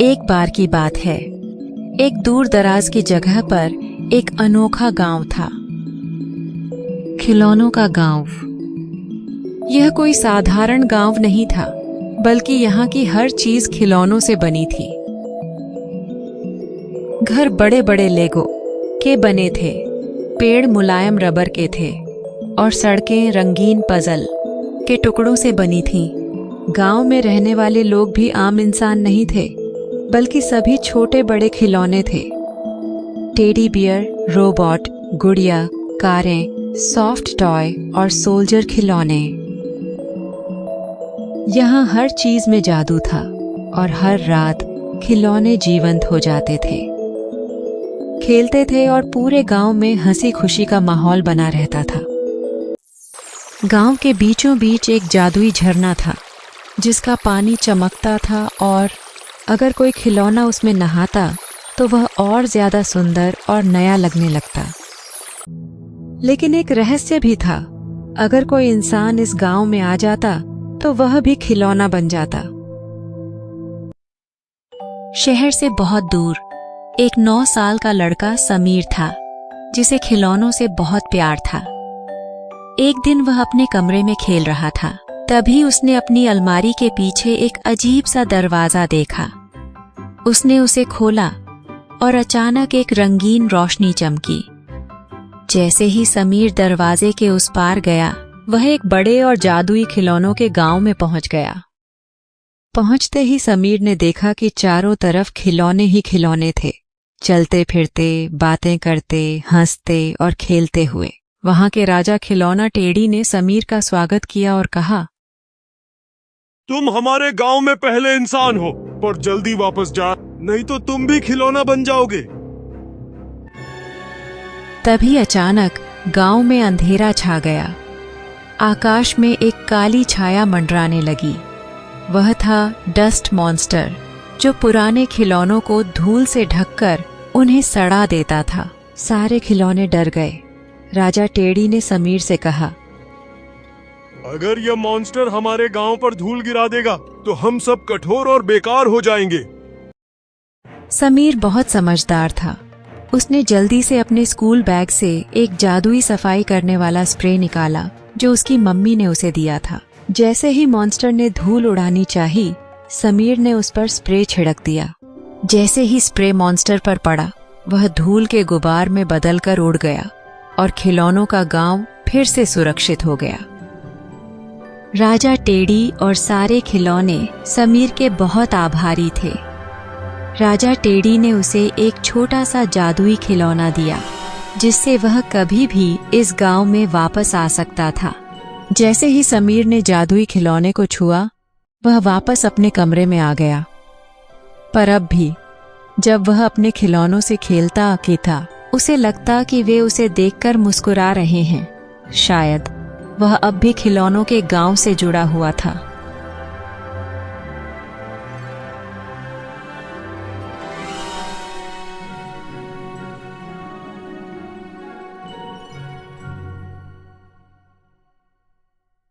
एक बार की बात है। एक दूर दराज की जगह पर एक अनोखा गांव था। खिलौनों का गांव। यह कोई साधारण गांव नहीं था, बल्कि यहाँ की हर चीज खिलौनों से बनी थी। घर बड़े बड़े लेगो के बने थे, पेड़ मुलायम रबर के थे और सड़कें रंगीन पजल के टुकड़ों से बनी थीं। गांव में रहने वाले लोग भी आम इंसान नहीं थे, बल्कि सभी छोटे बड़े खिलौने थे। टेडी बियर, रोबोट, गुड़िया, कारें, सॉफ्ट टॉय और सोल्जर खिलौने। यहाँ हर चीज में जादू था और हर रात खिलौने जीवंत हो जाते थे, खेलते थे और पूरे गांव में हंसी खुशी का माहौल बना रहता था। गांव के बीचों बीच एक जादुई झरना था, जिसका पानी चमकता था और अगर कोई खिलौना उसमें नहाता तो वह और ज्यादा सुंदर और नया लगने लगता। लेकिन एक रहस्य भी था। अगर कोई इंसान इस गांव में आ जाता तो वह भी खिलौना बन जाता। शहर से बहुत दूर एक 9 साल का लड़का समीर था, जिसे खिलौनों से बहुत प्यार था। एक दिन वह अपने कमरे में खेल रहा था, तभी उसने अपनी अलमारी के पीछे एक अजीब सा दरवाजा देखा। उसने उसे खोला और अचानक एक रंगीन रोशनी चमकी। जैसे ही समीर दरवाजे के उस पार गया, वह एक बड़े और जादुई खिलौनों के गांव में पहुंच गया। पहुंचते ही समीर ने देखा कि चारों तरफ खिलौने ही खिलौने थे, चलते फिरते, बातें करते, हंसते और खेलते हुए। वहां के राजा खिलौना टेडी ने समीर का स्वागत किया और कहा, तुम हमारे गांव में पहले इंसान हो, पर जल्दी वापस जा, नहीं तो तुम भी खिलौना बन जाओगे। तभी अचानक गांव में अंधेरा छा गया। आकाश में एक काली छाया मंडराने लगी। वह था डस्ट मॉन्स्टर, जो पुराने खिलौनों को धूल से ढककर उन्हें सड़ा देता था। सारे खिलौने डर गए। राजा टेडी ने समीर से कहा, अगर यह मॉन्स्टर हमारे गांव पर धूल गिरा देगा तो हम सब कठोर और बेकार हो जाएंगे। समीर बहुत समझदार था। उसने जल्दी से अपने स्कूल बैग से एक जादुई सफाई करने वाला स्प्रे निकाला, जो उसकी मम्मी ने उसे दिया था। जैसे ही मॉन्स्टर ने धूल उड़ानी चाही, समीर ने उस पर स्प्रे छिड़क दिया। जैसे ही स्प्रे मॉन्स्टर पर पड़ा, वह धूल के गुबार में बदलकर उड़ गया और खिलौनों का गांव फिर से सुरक्षित हो गया। राजा टेडी और सारे खिलौने समीर के बहुत आभारी थे। राजा टेडी ने उसे एक छोटा सा जादुई खिलौना दिया, जिससे वह कभी भी इस गांव में वापस आ सकता था। जैसे ही समीर ने जादुई खिलौने को छुआ, वह वापस अपने कमरे में आ गया। पर अब भी जब वह अपने खिलौनों से खेलता था, उसे लगता कि वे उसे देखकर मुस्कुरा रहे हैं। शायद वह अब भी खिलौनों के गांव से जुड़ा हुआ था।